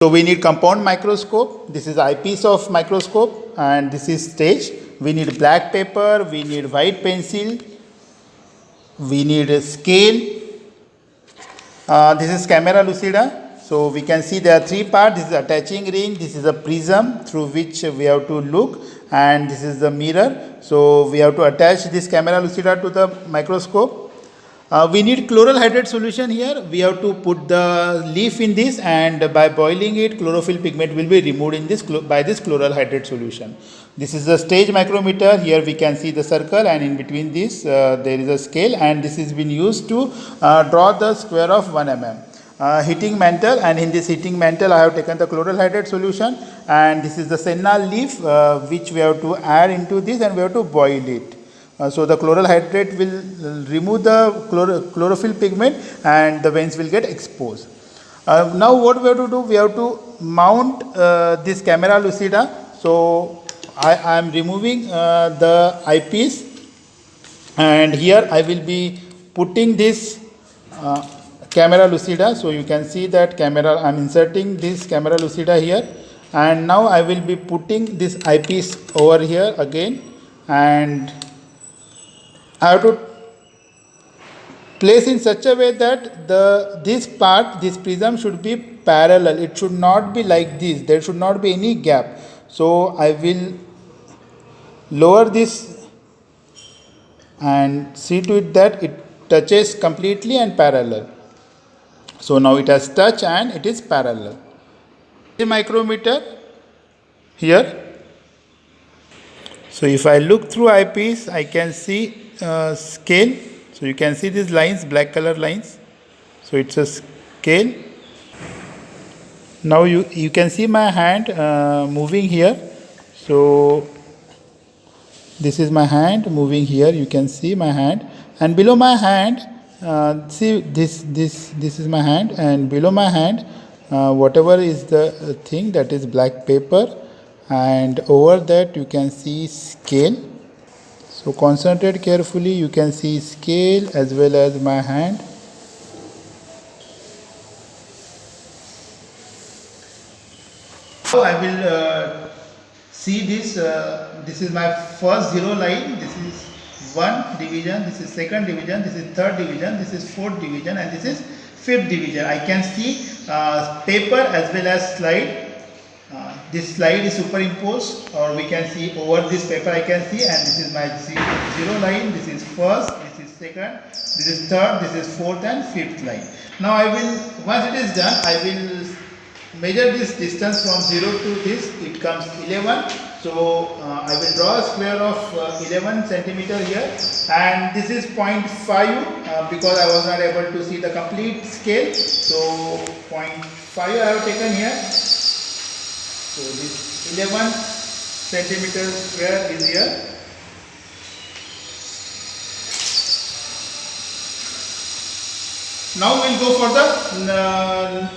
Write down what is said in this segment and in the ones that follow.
So we need compound microscope. This is eyepiece of microscope, and this is stage. We need black paper, we need white pencil, we need a scale. This is camera lucida. So we can see there are three parts. This is attaching ring, this is a prism through which we have to look, and this is the mirror. So we have to attach this camera lucida to the microscope. We need chloral hydrate solution here. We have to put the leaf in this, and by boiling it, chlorophyll pigment will be removed in this by this chloral hydrate solution. This is the stage micrometer. Here we can see the circle, and in between this there is a scale, and this has been used to draw the square of 1 mm. Heating mantle, and in this heating mantle I have taken the chloral hydrate solution, and this is the senna leaf which we have to add into this, and we have to boil it. So the chloral hydrate will remove the chlorophyll pigment, and the veins will get exposed. Now what we have to do, we have to mount this camera lucida. So I am removing the eyepiece, and here I will be putting this camera lucida. So you can see that camera, I am inserting this camera lucida here, and now I will be putting this eyepiece over here again, and I have to place in such a way that this prism should be parallel. It should not be like this. There should not be any gap. So I will lower this and see to it that it touches completely and parallel. So now it has touched and it is parallel. The micrometer here. So if I look through eyepiece, I can see scale. So you can see these lines, black color lines. So it's a scale. Now you can see my hand moving here. So this is my hand moving here. You can see my hand, and below my hand, see this is my hand, and below my hand, whatever is the thing, that is black paper, and over that you can see scale. So concentrate carefully, you can see scale as well as my hand. So I will see this, this is my first zero line, this is one division, this is second division, this is third division, this is fourth division, and this is fifth division. I can see paper as well as slide. This slide is superimposed, or we can see over this paper I can see, and this is my zero line, this is first, this is second, this is third, this is fourth and fifth line. Now I will, once it is done, I will measure this distance from 0 to this, it comes 11. So I will draw a square of 11 centimeter here, and this is 0.5 because I was not able to see the complete scale. So 0.5 I have taken here. So this 11 centimeter square is here. Now we will go for the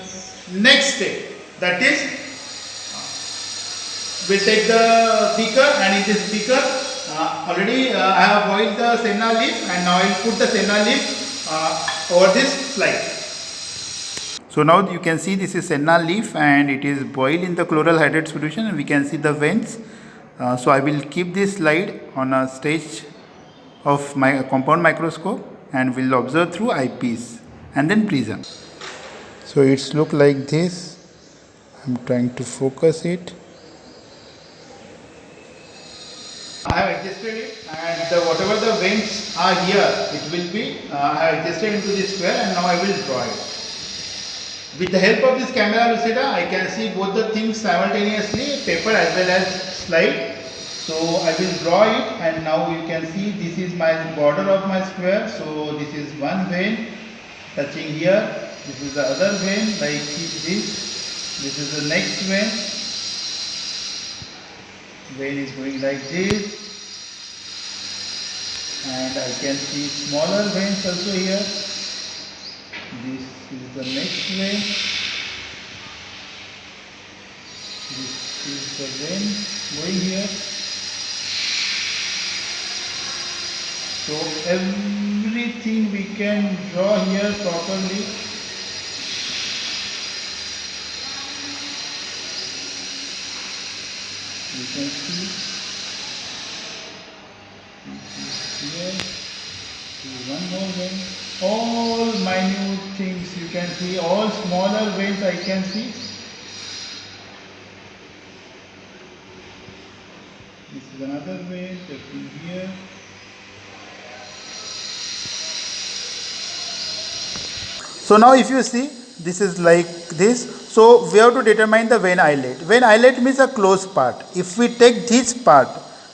next step, that is we will take the beaker, and in this beaker already I have boiled the senna leaf, and now I will put the senna leaf over this slide. So now you can see this is senna leaf, and it is boiled in the chloral hydrate solution, and we can see the veins. So I will keep this slide on a stage of my compound microscope, and will observe through eyepiece and then prism. So it's look like this. I'm trying to focus it. I have adjusted it, and whatever the veins are here, it will be I have adjusted into this square, and now I will draw it. With the help of this camera lucida, I can see both the things simultaneously, paper as well as slide. So I will draw it, and now you can see this is my border of my square. So this is one vein touching here. This is the other vein like this. This is the next vein. Vein is going like this, and I can see smaller veins also here. This is the next vein. This is the vein going here. So everything we can draw here properly. You can see here. One more vein. All minute things you can see. All smaller veins I can see. This is another vein taking here. So now if you see, this is like this. So we have to determine the vein islet. Vein islet means a closed part. If we take this part,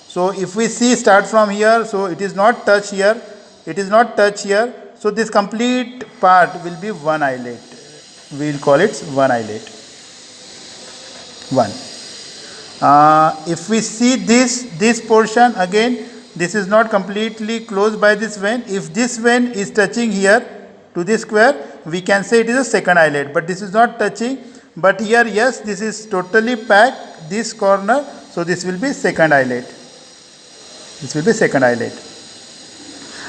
so if we see start from here, so it is not touch here, it is not touch here. So this complete part will be one islet. We will call it one islet. One. If we see this portion again, this is not completely closed by this vein. If this vein is touching here to this square, we can say it is a second islet, but this is not touching. But here, yes, this is totally packed, this corner, so this will be second islet. This will be second islet.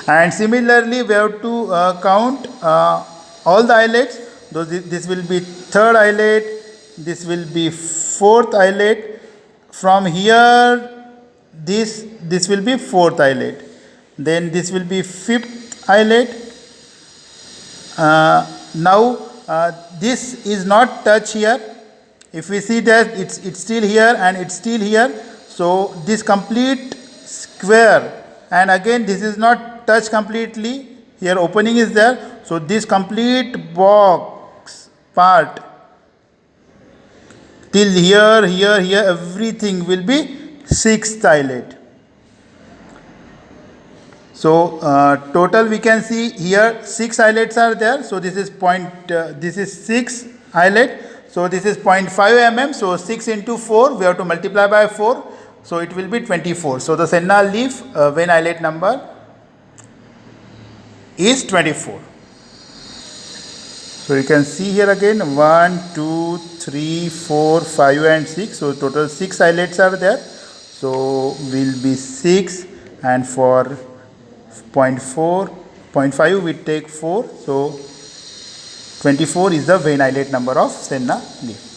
And similarly, we have to count all the islets. So this will be third islet, this will be fourth islet. From here, this will be fourth islet. Then this will be fifth islet. Now this is not touch here. If we see that it's still here and it's still here, so this complete square, and again this is not touch completely. Here opening is there, so this complete box part till here, everything will be sixth islet. So total we can see here 6 islets are there. So this is this is 6 islet. So this is 0.5 mm. So 6 into 4 we have to multiply by 4. So it will be 24. So the Senna leaf vein islet number is 24. So you can see here again 1, 2, 3, 4, 5 and 6. So total 6 islets are there. So will be 6, and for 0.5 we take 4. So 24 is the vein islet number of Senna leaf.